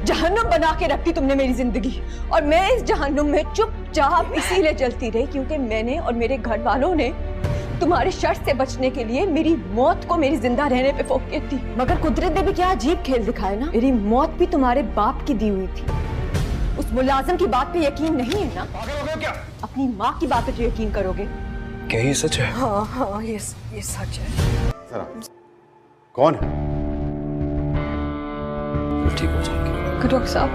जहन्नुम बना के रखी तुमने मेरी जिंदगी, और मैं इस जहन्नुम में चुपचाप इसीलिए जलती रही क्योंकि मैंने और मेरे घर वालों ने तुम्हारे शर से बचने के लिए मेरी मौत को मेरी जिंदा रहने पे फोकियत थी। मगर कुदरत ने भी क्या अजीब खेल दिखाया ना। मेरी मौत भी तुम्हारे बाप की दी हुई थी। उस मुलाजिम की बात पे यकीन नहीं है ना? पागल हो गए क्या? अपनी माँ की बात पे तो यकीन करोगे। क्या ये सच है? हाँ, ये सच है। कौन है? ठीक हो जाएंगे। डॉक्टर साहब,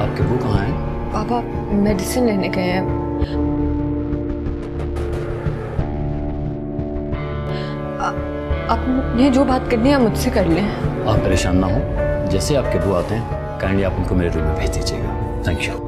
आपके वो कहाँ हैं? पापा मेडिसिन लेने गए हैं। आपने जो बात करनी है मुझसे कर लें। आप परेशान ना हो, जैसे आपके वो आते हैं काइंडली आप उनको मेरे रूम में भेज दीजिएगा। Thank you.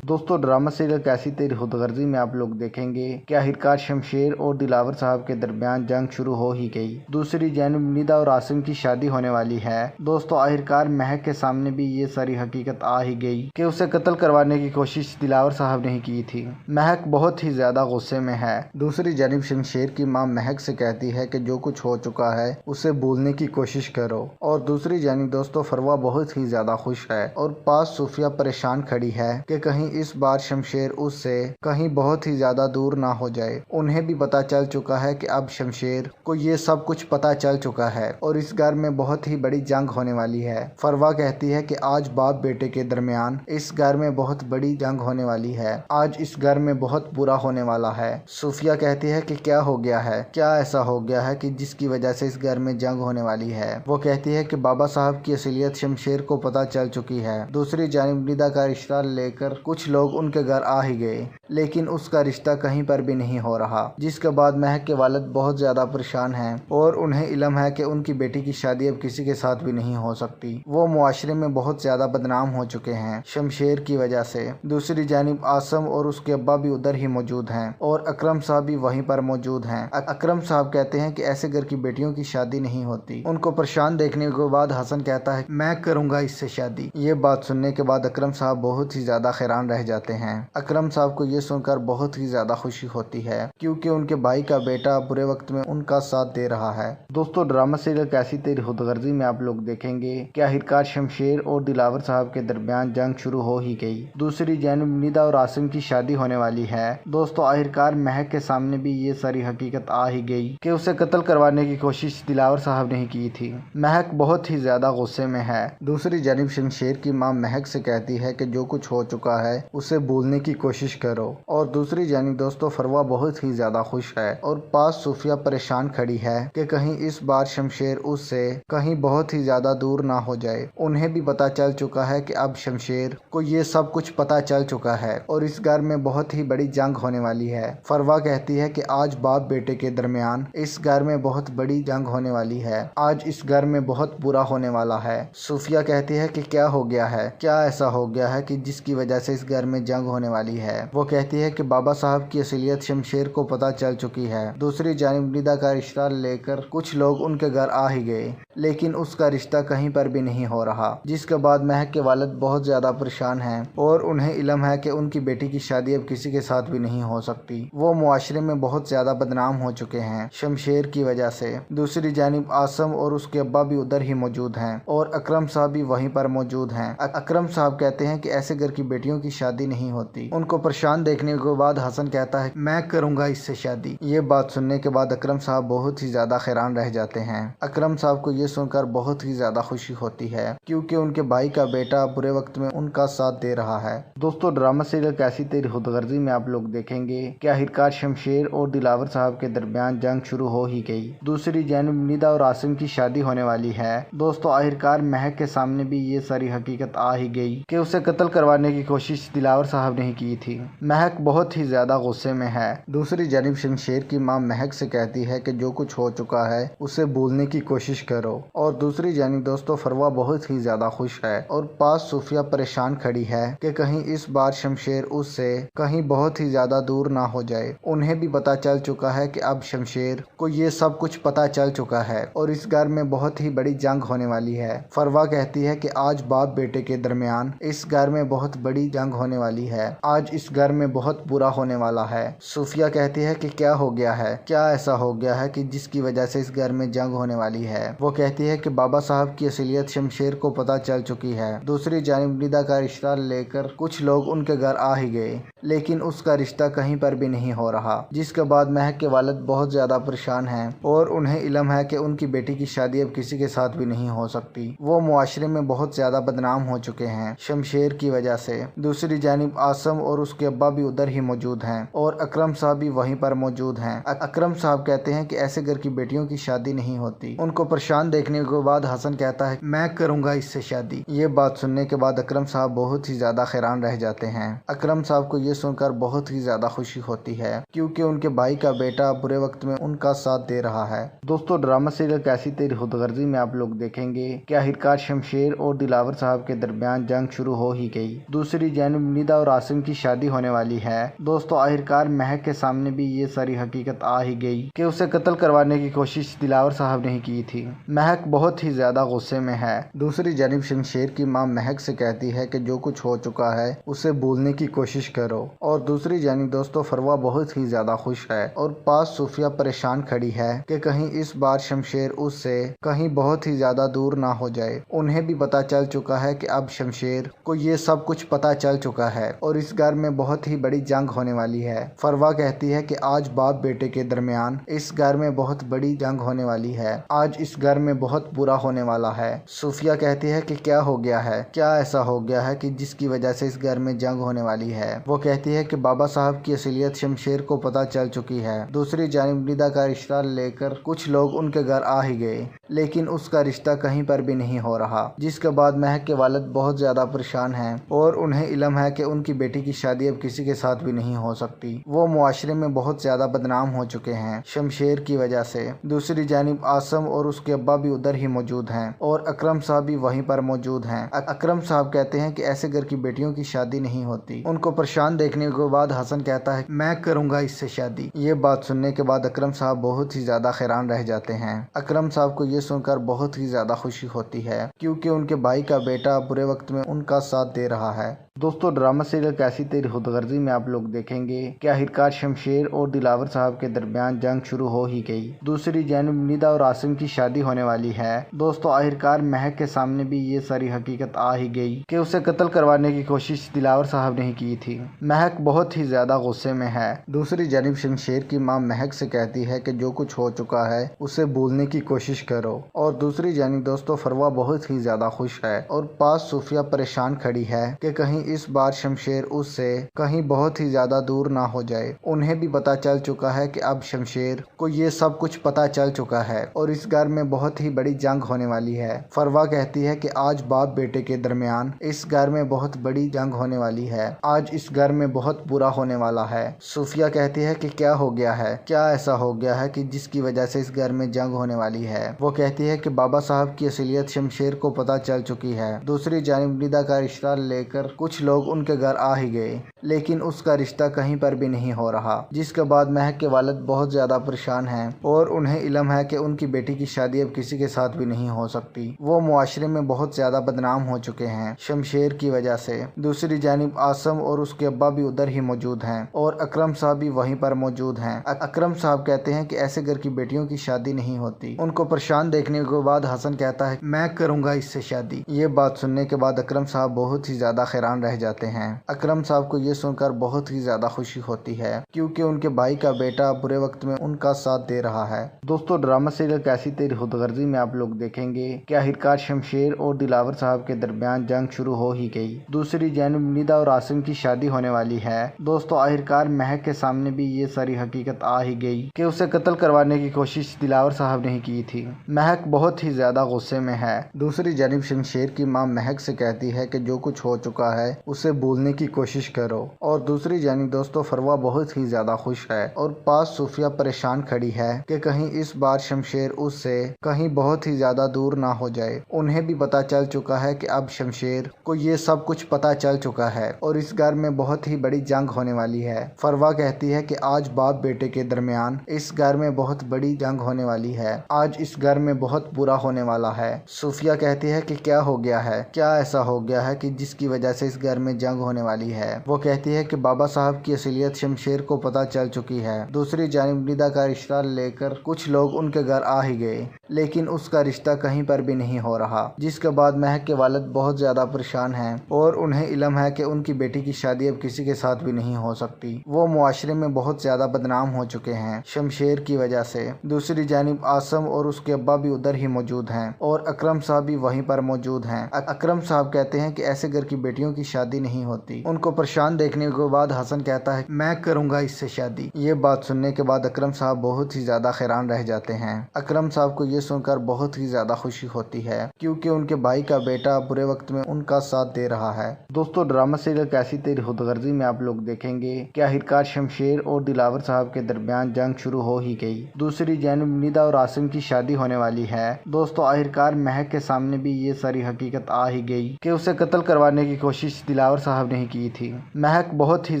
दोस्तों, ड्रामा सीरियल कैसी तेरी खुदगर्जी में आप लोग देखेंगे कि आखिरकार शमशेर और दिलावर साहब के दरमियान जंग शुरू हो ही गई। दूसरी जानिब निदा और आसिम की शादी होने वाली है। दोस्तों, आखिरकार महक के सामने भी ये सारी हकीकत आ ही गई कि उसे कत्ल करवाने की कोशिश दिलावर साहब ने ही की थी। महक बहुत ही ज्यादा गुस्से में है। दूसरी जानिब शमशेर की माँ महक से कहती है कि जो कुछ हो चुका है उसे भूलने की कोशिश करो। और दूसरी जानिब दोस्तों, फरवा बहुत ही ज्यादा खुश है और पास सूफिया परेशान खड़ी है कि कहीं इस बार शमशेर उससे कहीं बहुत ही ज्यादा दूर ना हो जाए। उन्हें भी पता चल चुका है कि अब शमशेर को ये सब कुछ पता चल चुका है और इस घर में बहुत ही बड़ी जंग होने वाली है। फरवा कहती है कि आज बाप बेटे के दरमियान इस घर में बहुत बड़ी जंग होने वाली है। आज इस घर में बहुत बुरा होने वाला है। सूफिया कहती है कि क्या हो गया है, क्या ऐसा हो गया है कि जिसकी वजह से इस घर में जंग होने वाली है। वो कहती है कि बाबा साहब की असलियत शमशेर को पता चल चुकी है। दूसरी जानिब निदा का रिश्ता लेकर कुछ लोग उनके घर आ ही गए, लेकिन उसका रिश्ता कहीं पर भी नहीं हो रहा, जिसके बाद महक के वालिद बहुत ज्यादा परेशान हैं और उन्हें इल्म है कि उनकी बेटी की शादी अब किसी के साथ भी नहीं हो सकती। वो मुआशरे में बहुत ज्यादा बदनाम हो चुके हैं शमशेर की वजह से। दूसरी जानिब आसम और उसके अब्बा भी उधर ही मौजूद हैं और अकरम साहब भी वहीं पर मौजूद हैं। अकरम साहब कहते हैं कि ऐसे घर की बेटियों की शादी नहीं होती। उनको परेशान देखने के बाद हसन कहता है मैं करूंगा इससे शादी। ये बात सुनने के बाद अकरम साहब बहुत ही ज्यादा हैरान रह जाते हैं। अकरम साहब को ये सुनकर बहुत ही ज्यादा खुशी होती है क्योंकि उनके भाई का बेटा बुरे वक्त में उनका साथ दे रहा है। दोस्तों, ड्रामा सीरियल कैसी तेरी खुदगर्जी में आप लोग देखेंगे कि आखिरकार शमशेर और दिलावर साहब के दरमियान जंग शुरू हो ही गई। दूसरी जानिब निदा और आसिम की शादी होने वाली है। दोस्तों, आखिरकार महक के सामने भी ये सारी हकीकत आ ही गई कि उसे कत्ल करवाने की कोशिश दिलावर साहब ने ही की थी। महक बहुत ही ज्यादा गुस्से में है। दूसरी जानिब शमशेर की माँ महक से कहती है कि जो कुछ हो चुका है उसे भूलने की कोशिश करो। और दूसरी जानिब दोस्तों, फरवा बहुत ही ज्यादा खुश है और पास सूफिया परेशान खड़ी है कि कहीं इस बार शमशेर उससे कहीं बहुत ही ज्यादा दूर ना हो जाए। उन्हें भी पता चल चुका है कि अब शमशेर को ये सब कुछ पता चल चुका है और इस घर में बहुत ही बड़ी जंग होने वाली है। फरवा कहती है कि आज बाप बेटे के दरमियान इस घर में बहुत बड़ी जंग होने वाली है। आज इस घर में बहुत बुरा होने वाला है। सूफिया कहती है कि क्या हो गया है, क्या ऐसा हो गया है कि जिसकी वजह से इस घर में जंग होने वाली है। वो कहती है कि बाबा साहब की असलियत शमशेर को पता चल चुकी है। दूसरी जानिब निदा का रिश्ता लेकर कुछ लोग उनके घर आ ही गए, लेकिन उसका रिश्ता कहीं पर भी नहीं हो रहा, जिसके बाद महक के वालिद बहुत ज्यादा परेशान हैं और उन्हें इल्म है कि उनकी बेटी की शादी अब किसी के साथ भी नहीं हो सकती। वो मुआशरे में बहुत ज्यादा बदनाम हो चुके हैं शमशेर की वजह से। दूसरी जानिब आसम और उसके अब्बा भी उधर ही मौजूद हैं और अकरम साहब भी वहीं पर मौजूद हैं। अकरम साहब कहते हैं कि ऐसे घर की बेटियों की शादी नहीं होती। उनको परेशान देखने के बाद हसन कहता है मैं करूंगा इससे शादी। ये बात सुनने के बाद अकरम साहब बहुत ही ज्यादा हैरान रह जाते हैं। अकरम साहब को ये सुनकर बहुत ही ज्यादा खुशी होती है क्योंकि उनके भाई का बेटा बुरे वक्त में उनका साथ दे रहा है। दोस्तों, ड्रामा सीरियल कैसी तेरी खुदगर्जी में आप लोग देखेंगे कि आखिरकार शमशेर और दिलावर साहब के दरमियान जंग शुरू हो ही गई। दूसरी जानिब निदा और आसिम की शादी होने वाली है। दोस्तों, आखिरकार महक के सामने भी ये सारी हकीकत आ ही गई कि उसे कत्ल करवाने की कोशिश दिलावर साहब ने ही की थी। महक बहुत ही ज्यादा गुस्से में है। दूसरी जानिब शमशेर की माँ महक से कहती है कि जो कुछ हो चुका है उसे भूलने की कोशिश करो। और दूसरी जानिब दोस्तों, फरवा बहुत ही ज्यादा खुश है और पास सूफिया परेशान खड़ी है कि कहीं इस बार शमशेर उससे कहीं बहुत ही ज्यादा दूर ना हो जाए। उन्हें भी पता चल चुका है कि अब शमशेर को ये सब कुछ पता चल चुका है और इस घर में बहुत ही बड़ी जंग होने वाली है। फरवा कहती है कि आज बाप बेटे के दरमियान इस घर में बहुत बड़ी जंग होने वाली है। आज इस घर में बहुत बुरा होने वाला है। सूफिया कहती है कि क्या हो गया है, क्या ऐसा हो गया है कि जिसकी वजह से इस घर में जंग होने वाली है। वो कहती है कि बाबा साहब की असलियत शमशेर को पता चल चुकी है। दूसरी जानिब निदा का रिश्ता लेकर कुछ लोग उनके घर आ ही गए, लेकिन उसका रिश्ता कहीं पर भी नहीं हो रहा, जिसके बाद महक के वालिद बहुत ज्यादा परेशान हैं और उन्हें इल्म है कि उनकी बेटी की शादी अब किसी के साथ भी नहीं हो सकती। वो मुआशरे में बहुत ज्यादा बदनाम हो चुके हैं शमशेर की वजह से। दूसरी जानिब आसम और उसके अब्बा भी उधर ही मौजूद हैं और अकरम साहब भी वहीं पर मौजूद हैं। अकरम साहब कहते हैं कि ऐसे घर की बेटियों की शादी नहीं होती। उनको परेशान देखने के बाद हसन कहता है मैं करूंगा इससे शादी। ये बात सुनने के बाद अकरम साहब बहुत ही ज्यादा हैरान रह जाते हैं। अकरम साहब को ये सुनकर बहुत ही ज्यादा खुशी होती है क्योंकि उनके भाई का बेटा बुरे वक्त में उनका साथ दे रहा है। दोस्तों ड्रामा सीरियल कैसी तेरी खुदगर्जी में आप लोग देखेंगे कि आखिरकार शमशेर और दिलावर साहब के दरमियान जंग शुरू हो ही गई। दूसरी जानिब निदा और आसिम की शादी होने वाली है। दोस्तों आखिरकार महक के सामने भी ये सारी हकीकत आ ही गई कि उसे कत्ल करवाने की कोशिश दिलावर साहब ने की थी। महक बहुत ही ज्यादा गुस्से में है। दूसरी जानिब शमशेर की मां महक से कहती है कि जो कुछ हो चुका है उसे भूलने की कोशिश करो। और दूसरी जानिब दोस्तों फरवा बहुत ही ज्यादा खुश है और पास सूफिया परेशान खड़ी है कि कहीं इस बार शमशेर उससे कहीं बहुत ही ज्यादा दूर ना हो जाए। उन्हें भी पता चल चुका है कि अब शमशेर को ये सब कुछ पता चल चुका है और इस घर में बहुत ही बड़ी जंग होने वाली है। फरवा कहती है कि आज बाप बेटे के दरमियान इस घर में बहुत बड़ी जंग होने वाली है। आज इस घर में बहुत बुरा होने वाला है। सूफिया कहती है कि क्या हो गया है, क्या ऐसा हो गया है कि जिसकी वजह से इस घर में जंग होने वाली है। वो कहती है कि बाबा साहब की असलियत शमशेर को पता चल चुकी है। दूसरी जानिब निदा का रिश्ता लेकर कुछ लोग उनके घर आ ही गए, लेकिन उसका रिश्ता कहीं पर भी नहीं हो रहा, जिसके बाद महक के वालिद बहुत ज्यादा परेशान हैं और उन्हें इल्म है कि उनकी बेटी की शादी अब किसी के साथ भी नहीं हो सकती। वो मुआशरे में बहुत ज्यादा बदनाम हो चुके हैं शमशेर की वजह से। दूसरी जानिब आसम और उसके अब्बा भी उधर ही मौजूद हैं और अकरम साहब भी वहीं पर मौजूद हैं। अकरम साहब कहते हैं कि ऐसे घर की बेटियों की शादी नहीं होती। उनको परेशान देखने के बाद हसन कहता है मैं करूंगा इससे शादी। ये बात सुनने के बाद अकरम साहब बहुत ही ज्यादा हैरान रह जाते हैं। अकरम साहब को ये सुनकर बहुत ही ज्यादा खुशी होती है क्योंकि उनके भाई का बेटा बुरे वक्त में उनका साथ दे रहा है। दोस्तों ड्रामा सीरियल कैसी तेरी खुदगर्जी में आप लोग देखेंगे कि आखिरकार शमशेर और दिलावर साहब के दरमियान जंग शुरू हो ही गई। दूसरी जानिब निदा और आसिम की शादी होने वाली है। दोस्तों आखिरकार महक के सामने भी ये सारी हकीकत आ ही गई कि उसे कत्ल करवाने की कोशिश दिलावर साहब ने की थी। महक बहुत ही ज्यादा गुस्से में है। दूसरी जानिब शमशेर की मां महक से कहती है कि जो कुछ हो चुका है उसे भूलने की कोशिश करो। और दूसरी जानिब दोस्तों फरवा बहुत ही ज्यादा खुश है और पास सूफिया परेशान खड़ी है कि कहीं इस बार शमशेर उससे कहीं बहुत ही ज्यादा दूर ना हो जाए। उन्हें भी पता चल चुका है कि अब शमशेर को ये सब कुछ पता चल चुका है और इस घर में बहुत ही बड़ी जंग होने वाली है। फरवा कहती है कि आज बाप बेटे के दरमियान इस घर में बहुत बड़ी जंग होने वाली है। आज इस घर में बहुत बुरा होने वाला है। सूफिया कहती है कि क्या हो गया है, क्या ऐसा हो गया है कि जिसकी वजह से इस घर में जंग होने वाली है। वो कहती है कि बाबा साहब की असलियत शमशेर को पता चल चुकी है। दूसरी जानिब निदा का रिश्ता लेकर कुछ लोग उनके घर आ ही गए, लेकिन उसका रिश्ता कहीं पर भी नहीं हो रहा, जिसके बाद महक के वालिद बहुत ज्यादा परेशान हैं और उन्हें इल्म है कि उनकी बेटी की शादी अब किसी के साथ भी नहीं हो सकती। वो मुआशरे में बहुत ज्यादा बदनाम हो चुके हैं शमशेर की वजह से। दूसरी जानिब आसम और उसके अब्बा भी उधर ही मौजूद हैं और अकरम साहब भी वहीं पर मौजूद हैं। अकरम साहब कहते हैं कि ऐसे घर की बेटियों की शादी नहीं होती। उनको परेशान देखने के बाद हसन कहता है मैं करूंगा इससे शादी। ये बात सुनने के बाद अकरम साहब बहुत ही ज्यादा हैरान रह जाते हैं। अकरम साहब को ये सुनकर बहुत ही ज्यादा खुशी होती है क्योंकि उनके भाई का बेटा बुरे वक्त में उनका साथ दे रहा है। दोस्तों ड्रामा सीरियल कैसी तेरी खुदगर्जी में आप लोग देखेंगे कि आखिरकार शमशेर और दिलावर साहब के दरमियान जंग शुरू हो ही गई। दूसरी जानिब निदा और आसिम की शादी होने वाली है। दोस्तों आखिरकार महक के सामने भी ये सारी हकीकत आ ही गई कि उसे कत्ल करवाने की कोशिश दिलावर साहब ने की थी। महक बहुत ही ज्यादा गुस्से में है। दूसरी जानिब शमशेर की मां महक से कहती है कि जो कुछ हो चुका है उसे भूलने की कोशिश करो। और दूसरी जानिब दोस्तों फरवा बहुत ही ज्यादा खुश है और पास सूफिया परेशान खड़ी है कि कहीं इस बार शमशेर उससे कहीं बहुत ही ज्यादा दूर ना हो जाए। उन्हें भी पता चल चुका है कि अब शमशेर को ये सब कुछ पता चल चुका है और इस घर में बहुत ही बड़ी जंग होने वाली है। फरवा कहती है कि आज बाप बेटे के दरमियान इस घर में बहुत बड़ी जंग होने वाली है। आज इस घर में बहुत बुरा होने वाला है। सूफिया कहती है कि क्या हो गया है, क्या ऐसा हो गया है कि जिसकी वजह से इस घर में जंग होने वाली है। वो कहती है कि बाबा साहब की असलियत शमशेर को पता चल चुकी है। दूसरी जानिब निदा का रिश्ता लेकर कुछ लोग उनके घर आ ही गए, लेकिन उसका रिश्ता कहीं पर भी नहीं हो रहा, जिसके बाद महक के वालिद बहुत ज्यादा परेशान हैं और उन्हें इल्म है कि उनकी बेटी की शादी अब किसी के साथ भी नहीं हो सकती। वो मुआशरे में बहुत ज्यादा बदनाम हो चुके हैं शमशेर की वजह से। दूसरी जानिब आसम और उसके अब्बा भी उधर ही मौजूद हैं और अकरम साहब भी वहीं पर मौजूद हैं। अकरम साहब कहते हैं कि ऐसे घर की बेटियों की शादी नहीं होती। उनको परेशान देखने के बाद हसन कहता है मैं करूंगा इससे शादी। ये बात सुनने के बाद अकरम साहब बहुत ही ज्यादा हैरान रह जाते हैं। अकरम साहब को ये सुनकर बहुत ही ज्यादा खुशी होती है क्योंकि उनके भाई का बेटा बुरे वक्त में उनका साथ दे रहा है। दोस्तों, ड्रामा सीरियल कैसी तेरी खुदगर्जी में आप लोग देखेंगे कि आखिरकार शमशेर और दिलावर साहब के दरमियान जंग शुरू हो ही गई। दूसरी जानिब निदा और आसिम की शादी होने वाली है। दोस्तों, आखिरकार महक के सामने भी ये सारी हकीकत आ ही गई कि उसे कत्ल करवाने की कोशिश दिलावर साहब ने ही की थी। महक बहुत ही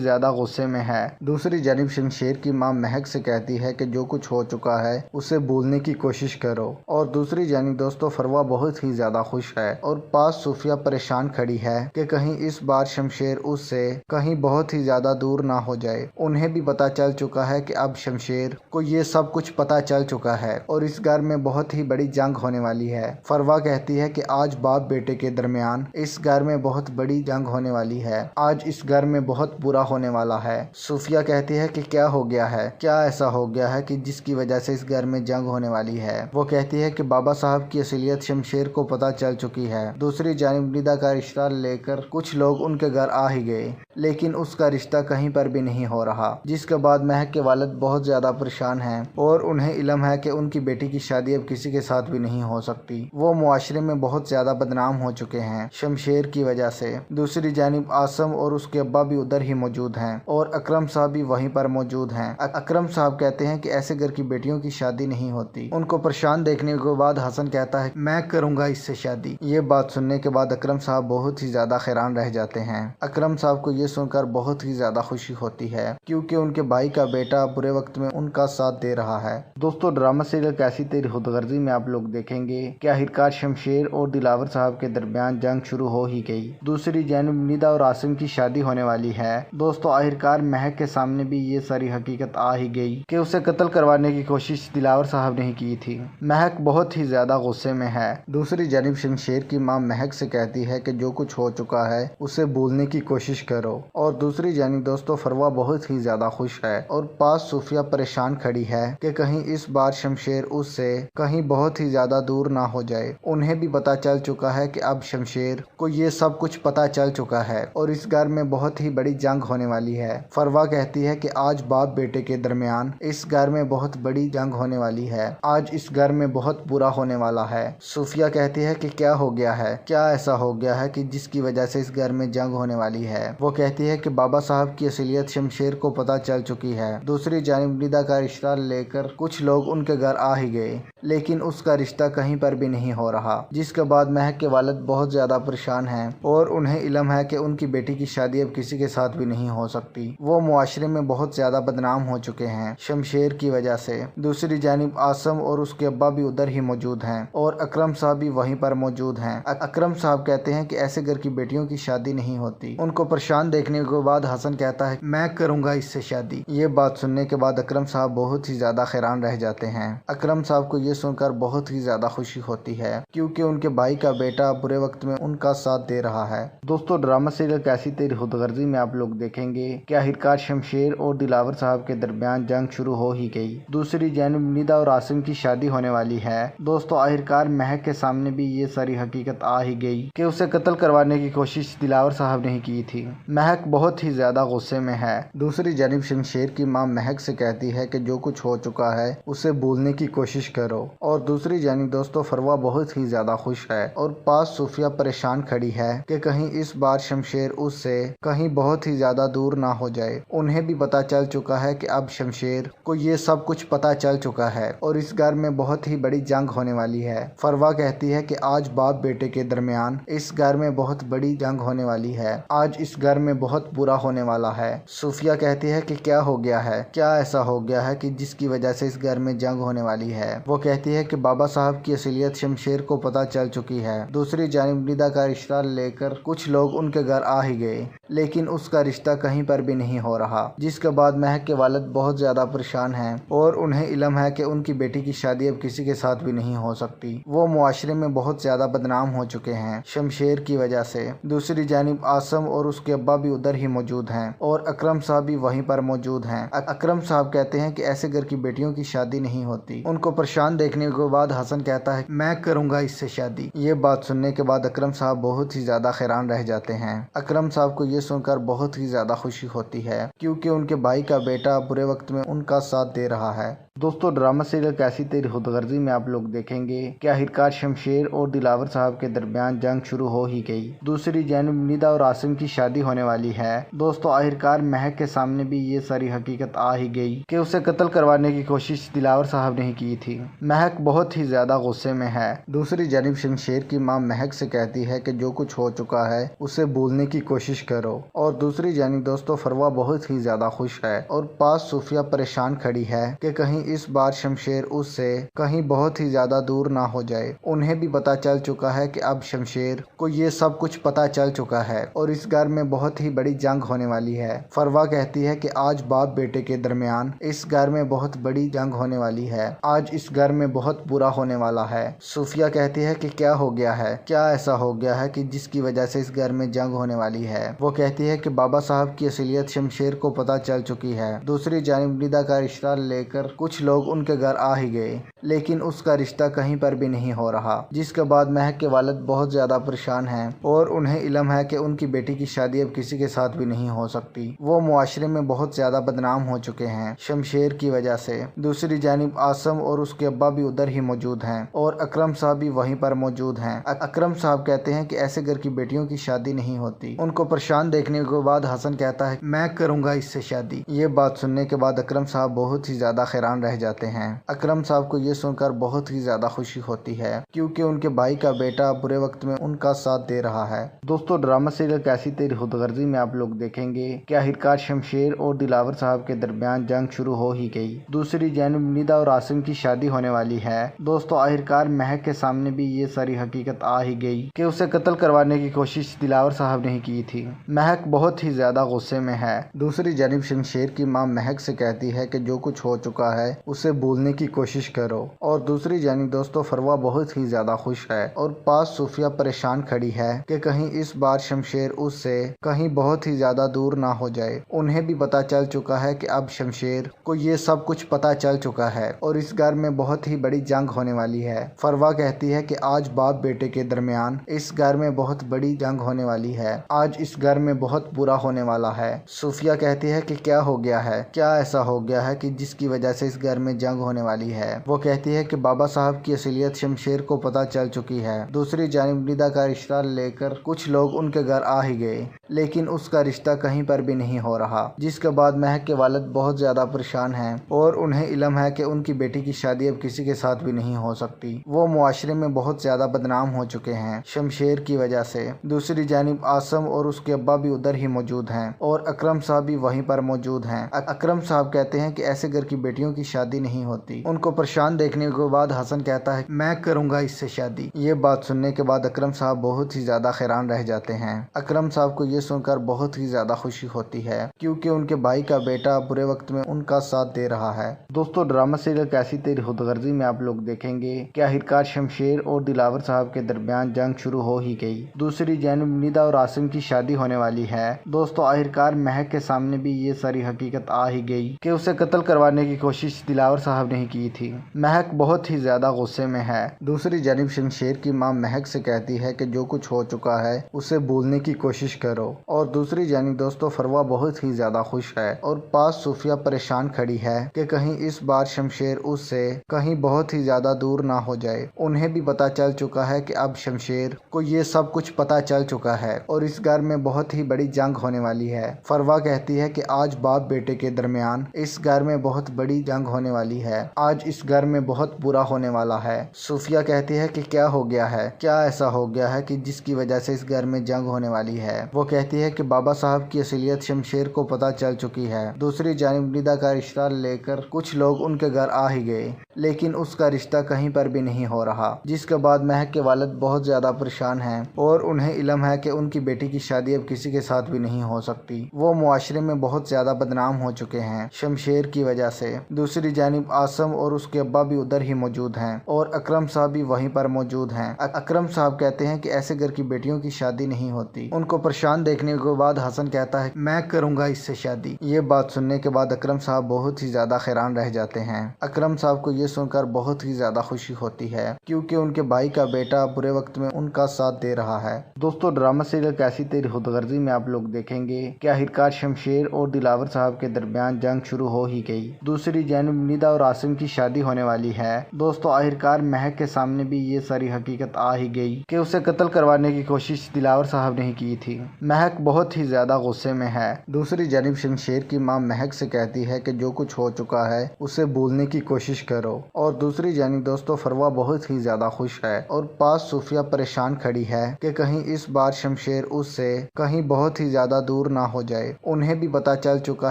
ज्यादा गुस्से में है। दूसरी जानिब शमशेर की मां महक से कहती है कि जो कुछ हो चुका है उसे भूलने की कोशिश करो। और दूसरी जानिब दोस्तों, फरवा बहुत ही ज्यादा खुश है और पास सूफिया परेशान खड़ी है कि कहीं इस बार शमशेर उससे कहीं बहुत ही ज्यादा दूर ना हो जाए। उन्हें भी पता चल चुका है कि अब शमशेर को ये सब कुछ पता चल चुका है और इस घर में बहुत ही बड़ी जंग होने वाली है। फरवा कहती है कि आज बाप बेटे के दरमियान इस घर में बहुत बड़ी जंग होने वाली है। आज इस घर में बहुत बुरा होने वाला है। सूफिया कहती है कि क्या हो गया है, क्या ऐसा हो गया है कि जिसकी वजह से इस घर में जंग होने वाली है। वो कहती है कि बाबा साहब की असलियत शमशेर को पता चल चुकी है। दूसरी जानिब निदा का रिश्ता लेकर कुछ लोग उनके घर आ ही गए, लेकिन उसका रिश्ता कहीं पर भी नहीं हो रहा, जिसके बाद महक के वालिद बहुत ज्यादा परेशान हैं और उन्हें इल्म है कि उनकी बेटी की शादी अब किसी के साथ भी नहीं हो सकती। वो मुआशरे में बहुत ज्यादा बदनाम हो चुके हैं शमशेर की वजह से। दूसरी जानिब आसम और उसके अब्बा भी उधर ही मौजूद हैं और अकरम साहब भी वहीं पर मौजूद हैं। अकरम साहब कहते हैं कि ऐसे घर की बेटियों की शादी नहीं होती। उनको परेशान देखने के बाद हसन कहता है मैं करूंगा इससे शादी। ये बात सुनने के बाद अकरम साहब बहुत ही ज्यादा हैरान रह जाते हैं। अकरम साहब को ये सुनकर बहुत ही ज्यादा खुशी होती है क्योंकि उनके भाई का बेटा बुरे वक्त में उनका साथ दे रहा है। दोस्तों, ड्रामा सीरियल कैसी तेरी खुदगर्जी में आप लोग देखेंगे कि आखिरकार शमशेर और दिलावर साहब के दरमियान जंग शुरू हो ही गई। दूसरी जानिब निदा और आसिम की शादी होने वाली है। दोस्तों, आखिरकार महक के सामने भी ये सारी हकीकत आ ही गई कि उसे कत्ल करवाने की कोशिश दिलावर साहब ने ही की थी। महक बहुत ही ज्यादा गुस्से में है। दूसरी जानिब शमशेर की मां महक से कहती है कि जो कुछ हो चुका है उसे भूलने की कोशिश करो। और दूसरी जानिब दोस्तों, फरवा बहुत ही ज्यादा खुश है और पास सूफिया परेशान खड़ी है कि कहीं इस बार शमशेर उससे कहीं बहुत ही ज्यादा दूर ना हो जाए। उन्हें भी पता चल चुका है कि अब शमशेर को ये सब कुछ पता चल चुका है और इस घर में बहुत ही बड़ी जंग होने वाली है। फरवा कहती है कि आज बाप बेटे के दरमियान इस घर में बहुत बड़ी जंग होने वाली है। आज इस घर में बहुत बुरा होने वाला है। सूफिया कहती है कि क्या हो गया है, क्या ऐसा हो गया है कि जिसकी वजह से इस घर में जंग होने वाली है। वो कहती है कि बाबा साहब की असलियत शमशेर को पता चल चुकी है। दूसरी जानिब निदा का रिश्ता लेकर कुछ लोग उनके घर आ ही गए, लेकिन उसका रिश्ता कहीं पर भी नहीं हो रहा, जिसके बाद महक के वालिद बहुत ज्यादा परेशान हैं और उन्हें इल्म है कि उनकी बेटी की शादी अब किसी के साथ भी नहीं हो सकती। वो मुआशरे में बहुत ज्यादा बदनाम हो चुके हैं शमशेर की वजह से। दूसरी जानिब आसम और उसके अब्बा भी उधर ही मौजूद हैं और अकरम साहब भी वहीं पर मौजूद हैं। अकरम साहब कहते हैं कि ऐसे घर की बेटियों की शादी नहीं होती। उनको परेशान देखने के बाद हसन कहता है मैं करूंगा इससे शादी। ये बात सुनने के बाद अकरम साहब बहुत ही ज्यादा हैरान रह जाते हैं। अकरम साहब को ये सुनकर बहुत ही ज्यादा खुशी होती है क्योंकि उनके भाई का बेटा बुरे वक्त में उनका साथ दे रहा है। दोस्तों, ड्रामा सीरियल कैसी तेरी खुदगर्जी में आप लोग देखेंगे कि आखिरकार शमशेर और दिलावर साहब के दरमियान जंग शुरू हो ही गई। दूसरी जानिब निदा और आसिम की शादी होने वाली है। दोस्तों, आखिरकार महक के सामने भी ये सारी हकीकत आ ही गई कि उसे कत्ल करवाने की कोशिश दिलावर साहब ने ही की थी। महक बहुत ही ज्यादा गुस्से में है। दूसरी जानिब शमशेर की मां महक से कहती है कि जो कुछ हो चुका है उसे भूलने की कोशिश करो। और दूसरी जानिब दोस्तों, फरवा बहुत ही ज्यादा खुश है और पास सूफिया परेशान खड़ी है कि कहीं इस बार शमशेर उससे कहीं बहुत ही ज्यादा दूर ना हो जाए। उन्हें भी पता चल चुका है कि अब शमशेर को ये सब कुछ पता चल चुका है और इस घर में बहुत ही बड़ी जंग होने वाली है। फरवा कहती है कि आज बाप बेटे के दरमियान इस घर में बहुत बड़ी जंग होने वाली है। आज इस घर में बहुत बुरा होने वाला है। सूफिया कहती है कि क्या हो गया है, क्या ऐसा हो गया है कि जिसकी वजह से इस घर में जंग होने वाली है। वो कहती है कि बाबा साहब की असलियत शमशेर को पता चल चुकी है। दूसरी जानिब निदा का रिश्ता लेकर कुछ लोग उनके उनके घर आ ही गए, लेकिन उसका रिश्ता कहीं पर भी नहीं हो रहा, जिसके बाद महक के वालिद बहुत ज्यादा परेशान हैं और उन्हें इल्म है कि उनकी बेटी की शादी अब किसी के साथ भी नहीं हो सकती। वो मुआशरे में बहुत ज्यादा बदनाम हो चुके हैं शमशेर की वजह से। दूसरी जानिब आसम और उसके अब्बा भी उधर ही मौजूद हैं और अकरम साहब भी वहीं पर मौजूद हैं। अकरम साहब कहते हैं कि ऐसे घर की बेटियों की शादी नहीं होती। उनको परेशान देखने के बाद हसन कहता है मैं करूंगा इससे शादी। ये बात सुनने के बाद अकरम साहब बहुत ही ज्यादा हैरान रह जाते हैं। अकरम साहब को ये सुनकर बहुत ही ज्यादा खुशी होती है क्योंकि उनके भाई का बेटा बुरे वक्त में उनका साथ दे रहा है। दोस्तों, ड्रामा सीरियल कैसी तेरी खुदगर्जी में आप लोग देखेंगे कि आखिरकार शमशेर और दिलावर साहब के दरमियान जंग शुरू हो ही गई। दूसरी जानिब निदा और आसिम की शादी होने वाली है। दोस्तों, आखिरकार महक के सामने भी ये सारी हकीकत आ ही गई कि उसे कत्ल करवाने की कोशिश दिलावर साहब ने ही की थी। महक बहुत ही ज्यादा गुस्से में है। दूसरी जानिब शमशेर की माँ महक से कहती है कि जो कुछ हो चुका है उसे भूलने की कोशिश करो। और दूसरी जानिब दोस्तों फरवा बहुत ही ज्यादा खुश है और पास सूफिया परेशान खड़ी है कि कहीं इस बार शमशेर उससे कहीं बहुत ही ज्यादा दूर ना हो जाए। उन्हें भी पता चल चुका है कि अब शमशेर को ये सब कुछ पता चल चुका है और इस घर में बहुत ही बड़ी जंग होने वाली है। फरवा कहती है कि आज बाप बेटे के दरमियान इस घर में बहुत बड़ी जंग होने वाली है। आज इस घर में बहुत बुरा होने वाला है। सूफिया कहती है कि क्या हो गया है, क्या ऐसा हो गया है कि जिसकी वजह से इस घर में जंग होने वाली है। वो कहती है कि बाबा साहब की असलियत शमशेर को पता चल चुकी है। दूसरी जानिब निदा का रिश्ता लेकर कुछ लोग उनके घर आ ही गए, लेकिन उसका रिश्ता कहीं पर भी नहीं हो रहा, जिसके बाद महक के वालिद बहुत ज्यादा परेशान हैं और उन्हें इल्म है कि उनकी बेटी की शादी अब किसी के साथ भी नहीं हो सकती। वो मुआशरे में बहुत ज्यादा बदनाम हो चुके हैं शमशेर की वजह से। दूसरी जानिब आसम और उसके अब्बा भी उधर ही मौजूद हैं और अकरम साहब भी वहीं पर मौजूद हैं। अकरम साहब कहते हैं कि ऐसे घर की बेटियों की शादी नहीं होती। उनको परेशान देखने के बाद हसन कहता है मैं करूंगा इससे शादी। ये बात सुनने के बाद अकरम साहब बहुत ही ज्यादा हैरान रह जाते हैं। अकरम साहब को ये सुनकर बहुत ही ज्यादा खुशी होती है क्योंकि उनके भाई का बेटा बुरे वक्त में उनका साथ दे रहा है। दोस्तों, ड्रामा सीरियल कैसी तेरी खुदगर्जी में आप लोग देखेंगे कि आखिरकार शमशेर और दिलावर साहब के दरमियान जंग शुरू हो ही गई। दूसरी जानिब निदा और आसिम की शादी होने वाली है। दोस्तों, आखिरकार महक के सामने भी ये सारी हकीकत आ ही गई कि उसे कत्ल करवाने की कोशिश दिलावर साहब ने ही की थी। महक बहुत ही ज्यादा गुस्से में है। दूसरी जानिब शमशेर की माँ महक से कहती है कि जो कुछ हो चुका है उसे भूलने की कोशिश करो। और दूसरी जानिब दोस्तों फरवा बहुत ही ज्यादा खुश है और पास सूफिया परेशान खड़ी है कि कहीं इस बार शमशेर उससे कहीं बहुत ही ज्यादा दूर ना हो जाए। उन्हें भी पता चल चुका है कि अब शमशेर को ये सब कुछ पता चल चुका है और इस घर में बहुत ही बड़ी जंग होने वाली है। फरवा कहती है कि आज बाप बेटे के दरमियान इस घर में बहुत बड़ी जंग होने वाली है। आज इस घर में बहुत बुरा होने वाला है। सूफिया कहती है कि क्या हो गया है, क्या ऐसा हो गया है कि जिसकी वजह से इस घर में जंग होने वाली है। वो कहती है कि बाबा साहब की असलियत शमशेर को पता चल चुकी है। दूसरी जानिब निदा का रिश्ता लेकर कुछ लोग उनके घर आ ही गए, लेकिन उसका रिश्ता कहीं पर भी नहीं हो रहा, जिसके बाद महक के वालिद बहुत ज्यादा परेशान हैं और उन्हें इल्म है कि उनकी बेटी की शादी अब किसी के साथ भी नहीं हो सकती। वो मुआशरे में बहुत ज्यादा बदनाम हो चुके हैं शमशेर की वजह से। दूसरी जानिब आसम और उसके अब्बा भी उधर ही मौजूद हैं और अकरम साहब भी वहीं पर मौजूद हैं। अकरम साहब कहते हैं कि ऐसे घर की बेटियों की शादी नहीं होती। उनको परेशान देखने के बाद हसन कहता है मैं करूंगा इससे शादी। ये बात सुनने के बाद अकरम साहब बहुत ही ज्यादा हैरान रह जाते हैं। अकरम साहब को ये सुनकर बहुत ही ज्यादा खुशी होती है क्योंकि उनके भाई का बेटा बुरे वक्त में उनका साथ दे रहा है। दोस्तों, ड्रामा सीरियल कैसी तेरी खुदगर्जी में आप लोग देखेंगे कि आखिरकार शमशेर और दिलावर साहब के दरमियान जंग शुरू हो ही गई। दूसरी जानिब निदा और आसिम की शादी होने वाली है। दोस्तों, आखिरकार महक के सामने भी ये सारी हकीकत आ ही गई कि उसे कत्ल करवाने की कोशिश दिलावर साहब ने ही की थी। महक बहुत ही ज्यादा गुस्से में है। दूसरी जानिब शमशेर की माँ महक से कहती है कि जो कुछ हो चुका है उसे भूलने की कोशिश करो। और दूसरी जानिब दोस्तों फरवा बहुत ही ज्यादा खुश है और पास सूफिया परेशान खड़ी है कि कहीं इस बार शमशेर उससे कहीं बहुत ही ज्यादा दूर ना हो जाए। उन्हें भी पता चल चुका है कि अब शमशेर को ये सब कुछ पता चल चुका है और इस घर में बहुत ही बड़ी जंग होने वाली है। फरवा कहती है कि आज बाप बेटे के दरमियान इस घर में बहुत बड़ी जंग होने वाली है। आज इस घर में बहुत बुरा होने वाला है। सूफिया कहती है कि क्या हो गया है, क्या ऐसा हो गया है कि जिसकी वजह से इस घर में जंग होने वाली है। वो कहती है कि बाबा साहब की असलियत शमशेर को पता चल चुकी है। दूसरी जानिब निदा का रिश्ता लेकर कुछ लोग उनके घर आ ही गए, लेकिन उसका रिश्ता कहीं पर भी नहीं हो रहा, जिसके बाद महक के वालिद बहुत ज्यादा परेशान हैं और उन्हें इल्म है कि उनकी बेटी की शादी अब किसी के साथ भी नहीं हो सकती। वो मुआशरे में बहुत ज्यादा बदनाम हो चुके हैं शमशेर की वजह से। दूसरी जानिब आसम और उसके अब्बा भी उधर ही मौजूद हैं और अकरम साहब भी वहीं पर मौजूद हैं। अकरम साहब कहते हैं कि ऐसे घर की बेटियों की शादी नहीं होती। उनको परेशान देखने के बाद हसन कहता है मैं करूंगा इससे शादी। ये बात सुनने के बाद अकरम साहब बहुत ही ज्यादा हैरान रह जाते हैं। अकरम साहब को ये सुनकर बहुत ही ज्यादा खुशी होती है क्योंकि उनके भाई का बेटा बुरे वक्त में उनका साथ दे रहा है। दोस्तों ड्रामा सीरियल कैसी तेरी खुदगर्जी में आप लोग देखेंगे कि आखिरकार शमशेर और दिलावर साहब के दरमियान जंग शुरू हो ही गई। दूसरी जानिब निदा और आसिम की शादी होने वाली है। दोस्तों आखिरकार महक के सामने भी ये सारी हकीकत आ ही गई कि उसे कत्ल करवाने की कोशिश दिलावर साहब ने ही की थी। महक बहुत ही ज्यादा गुस्से में है। दूसरी जानिब शमशेर की मां महक से कहती है कि जो कुछ हो चुका है उसे भूलने की कोशिश करो। और दूसरी जानिब दोस्तों फरवा बहुत ही ज्यादा खुश है और पास सूफिया परेशान खड़ी है कि कहीं इस बार शमशेर उससे कहीं बहुत ही ज्यादा दूर ना हो जाए। उन्हें भी पता चल चुका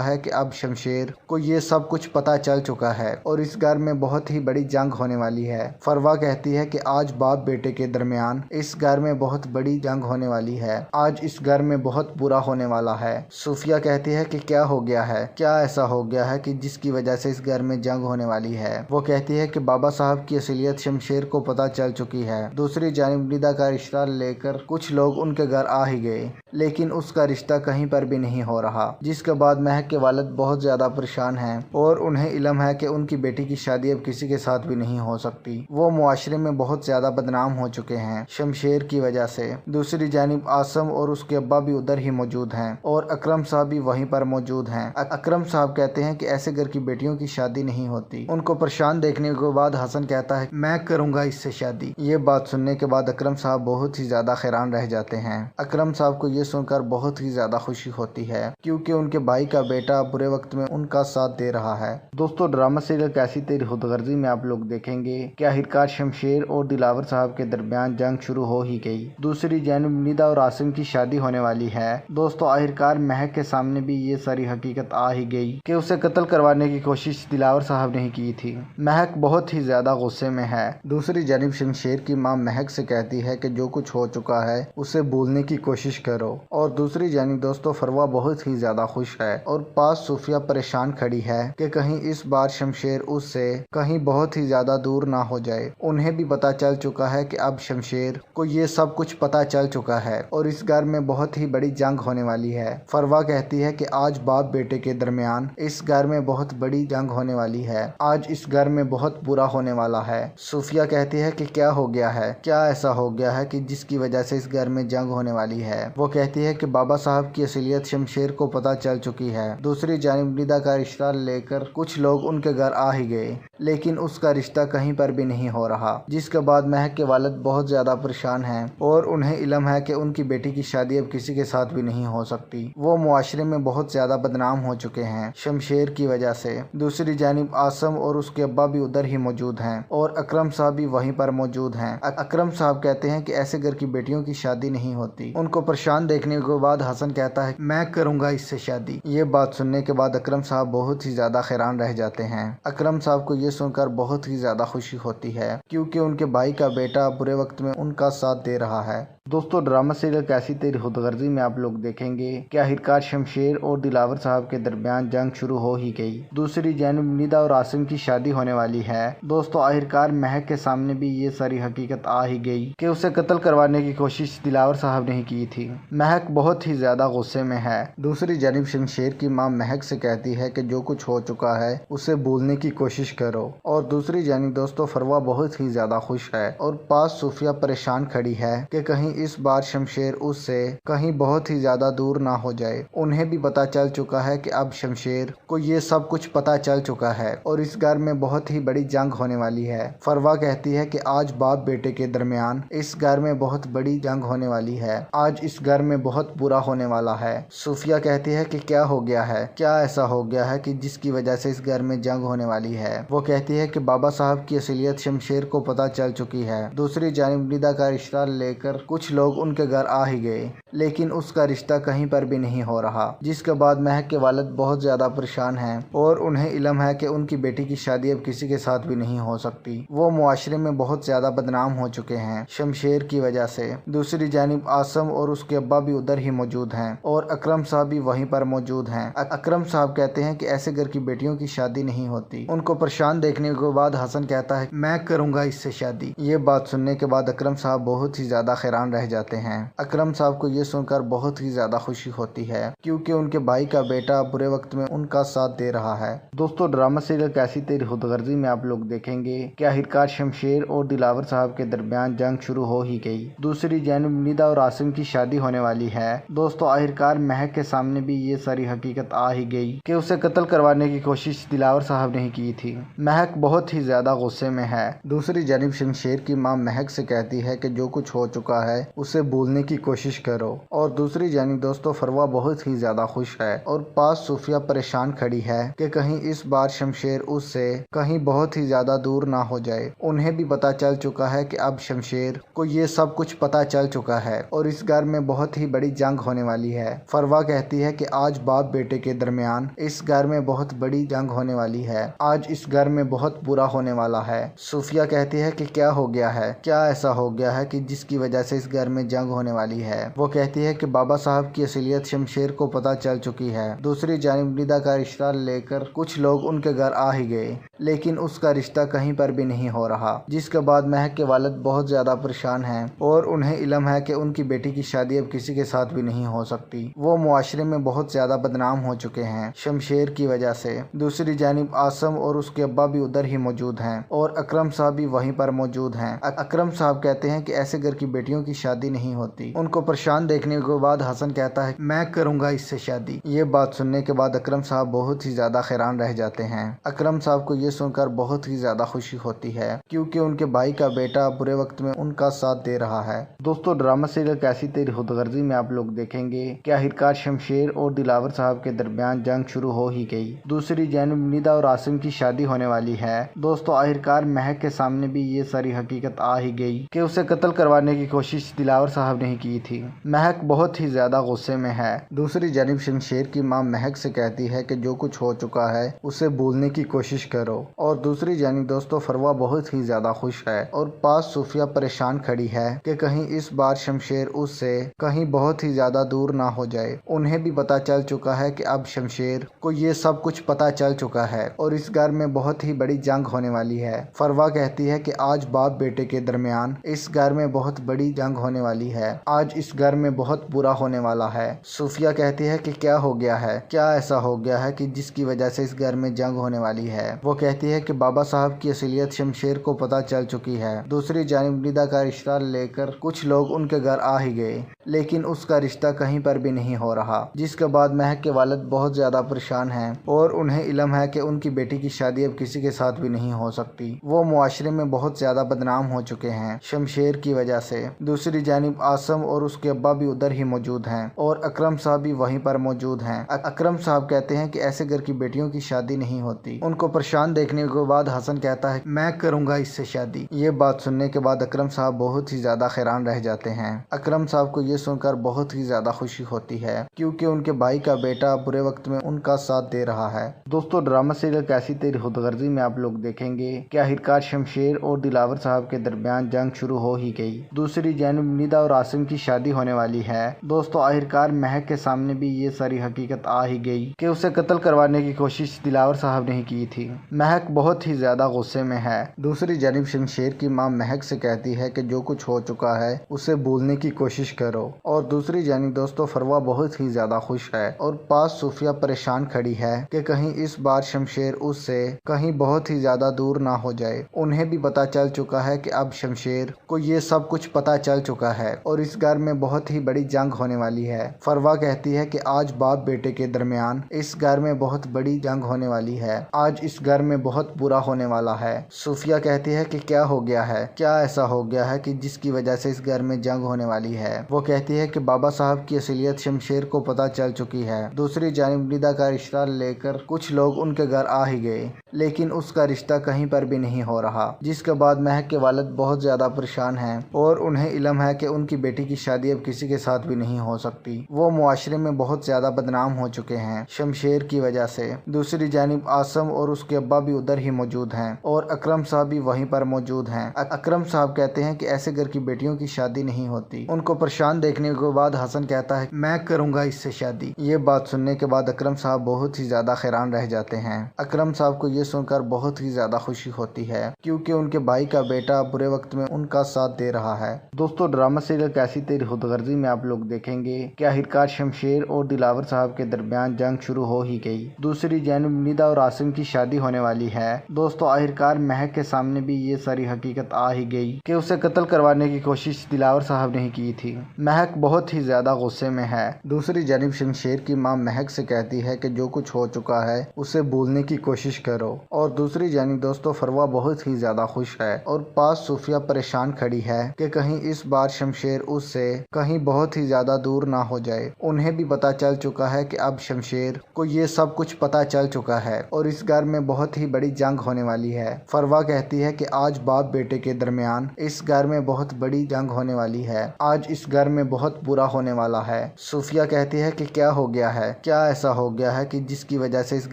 है कि अब शमशेर को ये सब कुछ पता चल चुका है और इस घर में बहुत ही बड़ी जंग होने वाली है। फरवा कहती है कि आज बाप बेटे के दरमियान इस घर में बहुत बड़ी जंग होने वाली है। आज इस घर में बहुत बुरा होने वाला है। सूफिया कहती है कि क्या हो गया है, क्या ऐसा हो गया है कि जिसकी वजह से इस घर में जंग होने वाली है। वो कहती है कि बाबा साहब की असलियत शमशेर को पता चल चुकी है। दूसरी जानिब निदा का रिश्ता लेकर कुछ लोग उनके घर आ ही गए, लेकिन उसका रिश्ता कहीं पर भी नहीं हो रहा, जिसके बाद महक के वालिद बहुत ज्यादा परेशान हैं और उन्हें इल्म है कि उनकी बेटी की शादी अब किसी के साथ भी नहीं हो सकती। वो मुआशरे में बहुत ज्यादा बदनाम हो चुके हैं शमशेर की वजह से। दूसरी जानिब आसम और उसके अब्बा भी उधर ही मौजूद हैं और अकरम साहब भी वहीं पर मौजूद हैं। अकरम साहब कहते हैं कि ऐसे घर की बेटियों की शादी नहीं होती। उनको परेशान देखने के बाद हसन कहता है मैं करूंगा इससे शादी। ये बात सुनने के बाद अकरम साहब बहुत ही ज्यादा हैरान रह जाते हैं। अकरम साहब को ये सुनकर बहुत ही ज्यादा खुशी होती है क्योंकि उनके भाई का बेटा बुरे वक्त में उनका साथ दे रहा है। दोस्तों ड्रामा सीरियल कैसी तेरी खुदगर्जी में आप लोग देखेंगे कि आखिरकार शमशेर और दिलावर साहब के दरमियान जंग शुरू हो ही गई। दूसरी जानिब निदा और आसिम की शादी होने वाली है। दोस्तों आखिरकार महक के सामने भी ये सारी हकीकत आ ही गई कि उसे कत्ल करवाने की कोशिश दिलावर साहब ने ही की थी। महक बहुत ही ज्यादा गुस्से में है। दूसरी जानिब शमशेर की मां महक से कहती है कि जो कुछ हो चुका है उसे भूलने की कोशिश करो। और दूसरी जानिब दोस्तों फरवा बहुत ही ज्यादा खुश है और पास सूफिया परेशान खड़ी है कि कहीं इस बार शमशेर उससे कहीं बहुत ही ज्यादा दूर ना हो जाए। उन्हें भी पता चल चुका है कि अब शमशेर को ये सब कुछ पता चल चुका है और इस घर में बहुत ही बड़ी जंग होने वाली है। फरवा कहती है कि आज बाप बेटे के दरमियान इस घर में बहुत बड़ी जंग होने वाली है। आज इस घर में बहुत बुरा होने वाला है। सूफिया कहती है कि क्या हो गया है, क्या ऐसा हो गया है कि जिसकी वजह से इस घर में जंग होने वाली है। वो कहती है कि बाबा साहब की असलियत शमशेर को पता चल चुकी है। दूसरी जानिब निदा का रिश्ता लेकर कुछ लोग उनके घर आ ही गए, लेकिन उसका रिश्ता कहीं पर भी नहीं हो रहा, जिसके बाद महक के वालिद बहुत ज्यादा परेशान हैं और उन्हें इल्म है कि उनकी बेटी की शादी अब किसी के साथ भी नहीं हो सकती। वो मुआशरे में बहुत ज्यादा बदनाम हो चुके हैं शमशेर की वजह से। दूसरी जानिब आसम और उसके अब्बा भी उधर ही मौजूद हैं और अकरम साहब भी वहीं पर मौजूद हैं। अकरम साहब कहते हैं कि ऐसे घर की बेटियों की शादी नहीं होती। उनको परेशान देखने के बाद हसन कहता है मैं करूंगा इससे शादी। ये बात सुनने के बाद अकरम साहब बहुत ही ज्यादा हैरान रह जाते हैं। अकरम साहब को ये सुनकर बहुत ही ज्यादा खुशी होती है क्योंकि उनके भाई का बेटा बुरे वक्त में उनका साथ दे रहा है। दोस्तों ड्रामा सीरियल कैसी तेरी खुदगर्जी में आप लोग देखेंगे कि आखिरकार शमशेर और दिलावर साहब के दरमियान जंग शुरू हो ही गई। दूसरी जानिब निदा और आसिम की शादी होने वाली है। दोस्तों आखिरकार महक के सामने भी ये सारी हकीकत आ ही गई कि उसे कत्ल करवाने की कोशिश दिलावर साहब ने ही की थी। महक बहुत ही ज्यादा गुस्से में है। दूसरी जानिब शमशेर की मां महक से कहती है कि जो कुछ हो चुका है उसे भूलने की कोशिश करो। और दूसरी जानिब दोस्तों फरवा बहुत ही ज्यादा खुश है और पास सूफिया परेशान खड़ी है कि कहीं इस बार शमशेर उससे कहीं बहुत ही ज्यादा दूर ना हो जाए। उन्हें भी पता चल चुका है कि अब शमशेर को ये सब कुछ पता चल चुका है और इस घर में बहुत ही बड़ी जंग होने वाली है। फरवा कहती है कि आज बाप बेटे के दरमियान इस घर में बहुत बड़ी जंग होने वाली है, आज इस घर में बहुत बुरा होने वाला है। सूफिया कहती है कि क्या हो गया है, क्या ऐसा हो गया है कि जिसकी वजह से इस घर में जंग होने वाली है। वो कहती है कि बाबा साहब की असलियत शमशेर को पता चल चुकी है। दूसरी जानिब निदा का रिश्ता लेकर कुछ लोग उनके घर आ ही गए, लेकिन उसका रिश्ता कहीं पर भी नहीं हो रहा, जिसके बाद महक के वालिद बहुत ज्यादा परेशान हैं और उन्हें इल्म है कि उनकी बेटी की शादी अब किसी के साथ भी नहीं हो सकती। वो मुआशरे में बहुत ज्यादा बदनाम हो चुके हैं शमशेर की वजह से। दूसरी जानिब आसम और उसके अब्बा भी उधर ही मौजूद हैं और अकरम साहब भी वहीं पर मौजूद हैं। अकरम साहब कहते हैं कि ऐसे घर की बेटियों की शादी नहीं होती। उनको परेशान देखने के बाद हसन कहता है मैं करूंगा इससे शादी। ये बात सुनने के बाद अकरम साहब बहुत ही ज्यादा हैरान रह जाते हैं। अकरम साहब को ये सुनकर बहुत ही ज्यादा खुशी होती है क्योंकि उनके भाई का बेटा बुरे वक्त में उनका साथ दे रहा है। दोस्तों ड्रामा सीरियल कैसी तेरी खुदगर्जी में आप लोग देखेंगे कि आखिरकार शमशेर और दिलावर साहब के दरमियान जंग शुरू हो ही गई। दूसरी जानिब निदा और आसिम की शादी होने वाली है। दोस्तों आखिरकार महक के सामने भी ये सारी हकीकत आ ही गई कि उसे कत्ल करवाने की कोशिश दिलावर साहब ने की थी। महक बहुत ही ज्यादा गुस्से में है। दूसरी जानिब शमशेर की मां महक से कहती है कि जो कुछ हो चुका है उसे भूलने की कोशिश करो। और दूसरी जानिब दोस्तों फरवा बहुत ही ज्यादा खुश है और पास सूफिया परेशान खड़ी है कि कहीं इस बार शमशेर उससे कहीं बहुत ही ज्यादा दूर ना हो जाए। उन्हें भी पता चल चुका है कि अब शमशेर को ये सब कुछ पता चल चुका है और इस घर में बहुत ही बड़ी जंग होने वाली है। फरवा कहती है कि आज बाप बेटे के दरमियान इस घर में बहुत बड़ी जंग होने वाली है, आज इस घर में बहुत बुरा होने वाला है। सूफिया कहती है कि क्या हो गया है, क्या ऐसा हो गया है कि जिसकी वजह से इस घर में जंग होने वाली है। वो कहती है कि बाबा साहब की असलियत शमशेर को पता चल चुकी है। दूसरी जानिब निदा का रिश्ता लेकर कुछ लोग उनके घर आ ही गए, लेकिन उसका रिश्ता कहीं पर भी नहीं हो रहा, जिसके बाद महक के वालिद बहुत ज्यादा परेशान हैं और उन्हें इल्म है कि उनकी बेटी की शादी अब किसी के साथ भी नहीं हो सकती। वो मुआशरे में बहुत ज्यादा बदनाम हो चुके हैं शमशेर की वजह से। दूसरी जानिब आसम और उसके अब्बा भी उधर ही मौजूद हैं और अकरम साहब भी वहीं पर मौजूद हैं। अकरम साहब कहते हैं कि ऐसे घर की बेटियों की शादी नहीं होती। उनको परेशान देखने के बाद हसन कहता है मैं करूंगा इससे शादी। ये बात सुनने के बाद अकरम साहब बहुत ही ज्यादा हैरान रह जाते हैं। अकरम साहब को ये सुनकर बहुत ही ज्यादा खुशी होती है क्योंकि उनके भाई का बेटा बुरे वक्त में उनका साथ दे रहा है। दोस्तों ड्रामा सीरियल कैसी तेरी खुदगर्जी में आप लोग देखेंगे कि आखिरकार शमशेर और दिलावर साहब के दरमियान जंग शुरू हो ही गई। दूसरी जानिब निदा और आसिम की शादी होने वाली है। दोस्तों आखिरकार महक के सामने भी ये सारी हकीकत आ ही गई कि उसे कत्ल करवाने की कोशिश दिलावर साहब ने की थी। महक बहुत ही ज्यादा गुस्से में है। दूसरी जानिब शमशेर की मां महक से कहती है कि जो कुछ हो चुका है उसे भूलने की कोशिश करो। और दूसरी जानिब दोस्तों फरवा बहुत ही ज्यादा खुश है और पास सूफिया परेशान खड़ी है कि कहीं इस बार शमशेर उससे कहीं बहुत ही ज्यादा दूर ना हो जाए। उन्हें भी पता चल चुका है कि अब शमशेर को ये सब कुछ पता चल चुका है और इस घर में बहुत ही बड़ी जंग होने वाली है। फरवा कहती है कि आज बाप बेटे के दरमियान इस घर में बहुत बड़ी जंग होने वाली है, आज इस घर में बहुत बुरा होने वाला है। सूफिया कहती है कि क्या हो गया है, क्या ऐसा हो गया है कि जिसकी वजह से इस घर में जंग होने वाली है। वो कहती है कि बाबा साहब की असलियत शमशेर को पता चल चुकी है। दूसरी जानिब निदा का रिश्ता लेकर कुछ लोग उनके घर आ ही गए, लेकिन उसका रिश्ता कहीं पर भी नहीं हो रहा, जिसके बाद महक के वालिद बहुत ज्यादा परेशान हैं और उन्हें इल्म है कि उनकी बेटी की शादी अब किसी के साथ भी नहीं हो सकती। वो मुआशरे में बहुत ज्यादा बदनाम हो चुके हैं शमशेर की वजह से। दूसरी जानिब आसम और उसके अब्बा भी उधर ही मौजूद हैं और अकरम साहब भी वहीं पर मौजूद हैं। अकरम साहब कहते हैं कि ऐसे घर की बेटियों की शादी नहीं होती। उनको परेशान देखने के बाद हसन कहता है मैं करूंगा इससे शादी। ये बात सुनने के बाद अकरम साहब बहुत ही ज्यादा हैरान रह जाते हैं। अकरम साहब को ये सुनकर बहुत ही ज्यादा खुशी होती है क्योंकि उनके भाई का बेटा बुरे वक्त में उनका साथ दे रहा है। दोस्तों ड्रामा सीरियल कैसी तेरी खुदगर्जी में आप लोग देखेंगे कि आखिरकार शमशेर और दिलावर साहब के दरमियान जंग शुरू हो ही गई। दूसरी जानिब निदा और आसिम की शादी होने वाली है। दोस्तों आखिरकार महक के सामने भी ये सारी हकीकत आ ही गई कि उसे कत्ल करवाने की कोशिश दिलावर साहब ने की थी। महक बहुत ही ज्यादा गुस्से में है। दूसरी जानिब शमशेर की मां महक से कहती है कि जो कुछ हो चुका है उसे भूलने की कोशिश करो। کرو। اور دوسری جانب دوستو فروا بہت ہی زیادہ خوش ہے اور پاس صوفیہ پریشان کھڑی ہے کہ کہیں اس بار شمشیر اس سے کہیں بہت ہی زیادہ دور نہ ہو جائے۔ انہیں بھی پتا چل چکا ہے کہ اب شمشیر کو یہ سب کچھ پتا چل چکا ہے اور اس گھر میں بہت ہی بڑی جنگ ہونے والی ہے۔ فروا کہتی ہے کہ آج باپ بیٹے کے درمیان اس گھر میں بہت بڑی جنگ ہونے والی ہے، آج اس گھر میں بہت برا ہونے والا ہے۔ صوفیہ کہتی ہے کہ کیا ہو گیا ہے، کیا ایسا ہو گیا ہے کہ جس کی وجہ سے اس گھر میں جنگ ہونے والی ہے۔ وہ کہتی ہے کہ بابا صاحب کی اصلیت شمشیر کو پتا چل چکی ہے۔ دوسری جانب ندا کا رشتہ لے کر کچھ لوگ ان کے گھر آ ہی گئے، لیکن اس کا رشتہ کہیں پر بھی نہیں ہو رہا، جس کے بعد مہک کے والد بہت زیادہ پریشان ہیں اور انہیں علم ہے کہ ان کی بیٹی کی شادی اب کسی کے ساتھ بھی نہیں ہو سکتی۔ وہ معاشرے میں بہت زیادہ بدنام ہو چکے ہیں شمشیر کی وجہ سے۔ دوسری جانب آسم اور اس کے ابا بھی ادھر ہی موجود ہیں اور اکرم صاحب بھی وہیں پر موجود ہیں۔ اکرم صاحب کہتے ہیں کہ ایسے گھر کی بیٹیوں کی شادی نہیں ہوتی۔ ان کو پریشان دیکھنے کے بعد حسن کہتا ہے میں کروں گا اس سے شادی۔ یہ بات سننے کے بعد اکرم صاحب بہت ہی زیادہ حیران رہ جاتے ہیں۔ اکرم صاحب کو یہ سن کر بہت ہی زیادہ خوشی ہوتی ہے کیونکہ ان کے بھائی کا بیٹا برے وقت میں ان کا ساتھ دے رہا ہے۔ دوستو ڈرامہ سیریل کیسی تیری خود غرضی میں آپ لوگ دیکھیں گے کہ آخرکار شمشیر اور دلاور صاحب کے درمیان جنگ شروع ہو ہی گئی۔ دوسری جانب ندا اور عاصم کی شادی ہونے والی ہے۔ دوستو آخرکار مہک کے سامنے بھی یہ ساری حقیقت آ ہی گئی کہ اسے قتل کروانے کی کوشش دلاور صاحب نے کی تھی۔ مہک بہت ہی زیادہ غصے میں ہے۔ دوسری جانب شمشیر کی ماں مہک سے کہتی ہے کہ جو کچھ ہو چکا ہے اسے بھولنے کی کوشش کرو۔ اور دوسری جانب دوستو فروا بہت ہی زیادہ خوش ہے اور پاس صوفیہ پریشان کھڑی ہے کہ کہیں اس بار شمشیر اس سے کہیں بہت ہی زیادہ دور نہ ہو جائے۔ انہیں بھی پتا چل چکا ہے کہ اب شمشیر کو یہ سب کچھ پتا چل چکا ہے اور اس گھر میں بہت ہی بڑی جنگ ہونے والی ہے۔ فروا کہتی ہے کہ آج باپ بیٹے کے درمیان اس گھر میں بہت بڑی جنگ ہونے والی ہے، آج اس گھر میں بہت برا ہونے والا ہے۔ صوفیہ کہتی ہے کہ کیا ہو گیا ہے، کیا ایسا ہو گیا ہے کہ جس کی وجہ سے اس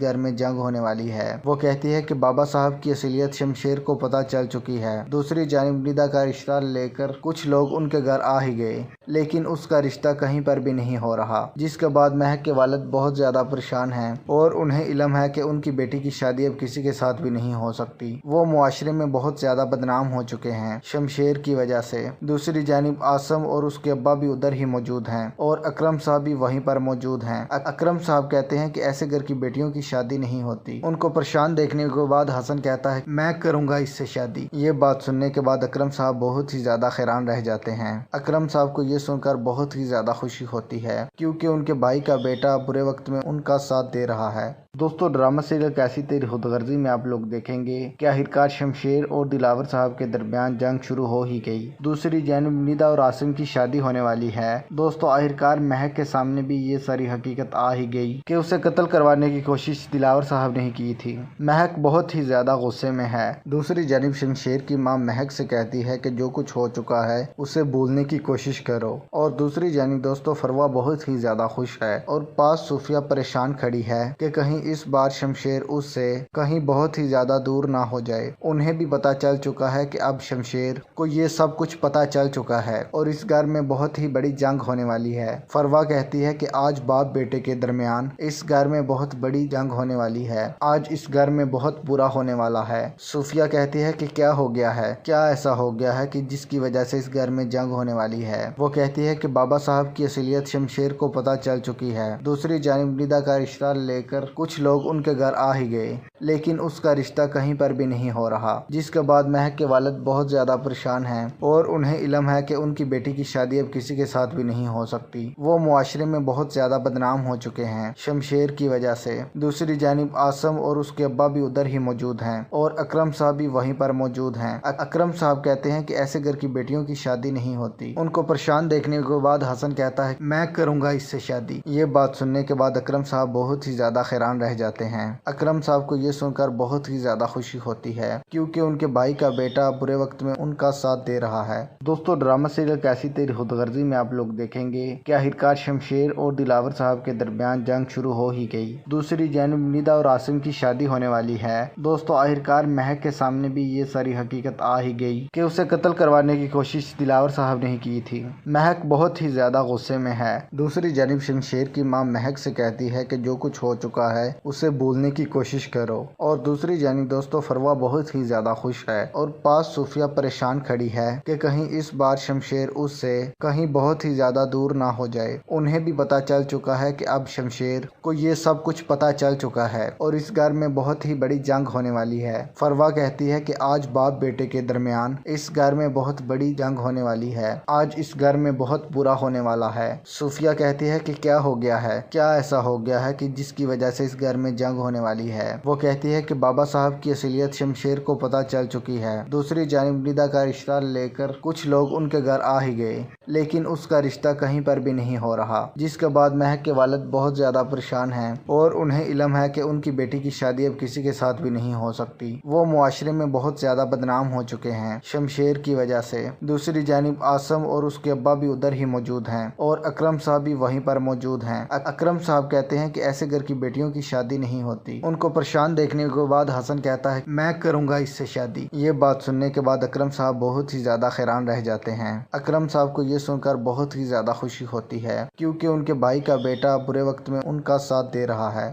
گھر میں جنگ ہونے والی ہے۔ وہ کہتی ہے کہ بابا صاحب کی اصلیت شمشیر کو پتا چل چکی ہے۔ دوسری جانب ندا کا رشتہ لے کر کچھ لوگ ان کے گھر آ ہی گئے، لیکن اس کا رشتہ کہیں پر بھی نہیں ہو رہا، جس کے بعد مہک کے والد بہت زیادہ پریشان ہیں اور انہیں علم ہے کہ ان کی بیٹی کی شادی اب کسی کے ساتھ بھی نہیں ہو سکتی۔ وہ معاشرے میں بہت زیادہ بدنام ہو چکے ہیں شمشیر کی وجہ سے۔ دوسری جانب آسم اور اس کے ابا بھی ادھر ہی موجود ہیں اور اکرم صاحب بھی وہیں پر موجود ہیں۔ اکرم صاحب کہتے ہیں کہ ایسے گھر کی بیٹیوں کی شادی نہیں ہوتی۔ ان کو پریشان دیکھنے کے بعد حسن کہتا ہے میں کروں گا اس سے شادی۔ یہ بات سننے کے بعد اکرم صاحب بہت ہی زیادہ حیران رہ جاتے ہیں۔ اکرم صاحب کو یہ سن کر بہت ہی زیادہ خوشی ہوتی ہے کیونکہ ان کے بھائی کا بیٹا برے وقت میں ان کا ساتھ دے رہا ہے۔ دوستو ڈرامہ سیریل کیسی تیری خود غرضی میں آپ لوگ دیکھیں گے کہ آخرکار شمشیر اور دلاور صاحب کے درمیان جنگ شروع ہو ہی گئی۔ دوسری جانب ندا اور عاصم کی شادی ہونے والی ہے۔ دوستو آخرکار مہک کے سامنے بھی یہ ساری حقیقت آ ہی گئی کہ اسے قتل کروانے کی کوشش دلاور صاحب نے کی تھی۔ مہک بہت ہی زیادہ غصے میں ہے۔ دوسری جانب شمشیر کی ماں مہک سے کہتی ہے کہ جو کچھ ہو چکا ہے اسے بھولنے کی کوشش کرو۔ اور دوسری جانب دوستو فروا بہت ہی زیادہ خوش ہے اور پاس صوفیہ پریشان کھڑی ہے کہ کہیں اس بار شمشیر اس سے کہیں بہت ہی زیادہ دور نہ ہو جائے۔ انہیں بھی پتا چل چکا ہے کہ اب شمشیر کو یہ سب کچھ پتا چل چکا ہے اور اس گھر میں بہت ہی بڑی جنگ ہونے والی ہے۔ فروا کہتی ہے کہ آج باپ بیٹے کے درمیان اس گھر میں بہت بڑی جنگ ہونے والی ہے، آج اس گھر میں بہت برا ہونے والا ہے۔ صوفیہ کہتی ہے کہ کیا ہو گیا ہے، کیا ایسا ہو گیا ہے کہ جس کی وجہ سے اس گھر میں جنگ ہونے والی ہے۔ وہ کہتی ہے کہ بابا صاحب کی اصلیت شمشیر کو پتا چل چکی ہے۔ دوسری جانب ندا کا رشتہ لے کر کچھ لوگ ان کے گھر آ ہی گئے، لیکن اس کا رشتہ کہیں پر بھی نہیں ہو رہا، جس کے بعد مہک کے والد بہت زیادہ پریشان ہیں اور انہیں علم ہے کہ ان کی بیٹی کی شادی اب کسی کے ساتھ بھی نہیں ہو سکتی۔ وہ معاشرے میں بہت زیادہ بدنام ہو چکے ہیں شمشیر کی وجہ سے۔ دوسری جانب آسم اور اس کے ابا بھی ادھر ہی موجود ہیں اور اکرم صاحب بھی وہیں پر موجود ہیں۔ اکرم صاحب کہتے ہیں کہ ایسے گھر کی بیٹیوں کی شادی نہیں ہوتی۔ ان کو پریشان دیکھنے کے بعد حسن کہتا ہے میں کروں گا اس سے شادی۔ یہ بات سننے کے بعد اکرم صاحب بہت ہی زیادہ حیران رہ جاتے ہیں۔ اکرم صاحب کو یہ سن کر بہت ہی زیادہ خوشی ہوتی ہے کیونکہ ان کے بھائی کا بیٹا برے وقت میں ان کا ساتھ دے رہا ہے۔ دوستو ڈرامہ سیریل کیسی تیری خود غرضی میں آپ لوگ دیکھیں گے کہ آخرکار شمشیر اور دلاور صاحب کے درمیان جنگ شروع ہو ہی گئی۔ دوسری جانب ندا اور عاصم کی شادی ہونے والی ہے۔ دوستو آخرکار مہک کے سامنے بھی یہ ساری حقیقت آ ہی گئی کہ اسے قتل کروانے کی کوشش دلاور صاحب نے کی تھی۔ مہک بہت ہی زیادہ غصے میں ہے۔ دوسری جانب شمشیر کی ماں مہک سے کہتی ہے کہ جو کچھ ہو چکا ہے اسے بھولنے کی کوشش کرو۔ اور دوسری جانب دوستو فروا بہت ہی زیادہ خوش ہے اور پاس صوفیہ پریشان کھڑی ہے کہ کہیں اس بار شمشیر اس سے کہیں कहीं बहुत ही ज्यादा दूर ना हो जाए। उन्हें भी पता चल चुका है कि अब शमशेर को ये सब कुछ पता चल चुका है और इस घर में बहुत ही बड़ी जंग होने वाली है। फरवा कहती है कि आज बाप बेटे के दरमियान इस घर में बहुत बड़ी जंग होने वाली है, आज इस घर में बहुत बुरा होने वाला है। सूफिया कहती है कि क्या हो गया है, क्या ऐसा हो गया है कि जिसकी वजह से इस घर में जंग होने वाली है। वो कहती है कि बाबा साहब की असलियत शमशेर को पता चल चुकी है। दूसरी जानिब निदा का रिश्ता लेकर कुछ लोग उनके घर आ ही गए, लेकिन उसका रिश्ता कहीं पर भी नहीं हो रहा, जिसके बाद महक के वालिद बहुत ज्यादा परेशान हैं और उन्हें इल्म है कि उनकी बेटी की शादी अब किसी के साथ भी नहीं हो सकती। वो मुआशरे में बहुत ज्यादा बदनाम हो चुके हैं शमशेर की वजह से। दूसरी जानिब आसम और उसके अब्बा भी उधर ही मौजूद हैं और अकरम साहब भी वहीं पर मौजूद हैं। अकरम साहब कहते हैं कि ऐसे घर की बेटियों की शादी नहीं होती। उनको परेशान देखने के बाद हसन कहता है मैं करूंगा इससे शादी। ये बात सुनने के बाद अकरम साहब बहुत ही ज्यादा हैरान रह जाते हैं। अकरम साहब को ये सुनकर बहुत ही ज्यादा खुशी होती है क्योंकि उनके भाई का बेटा बुरे वक्त में उनका साथ दे रहा है।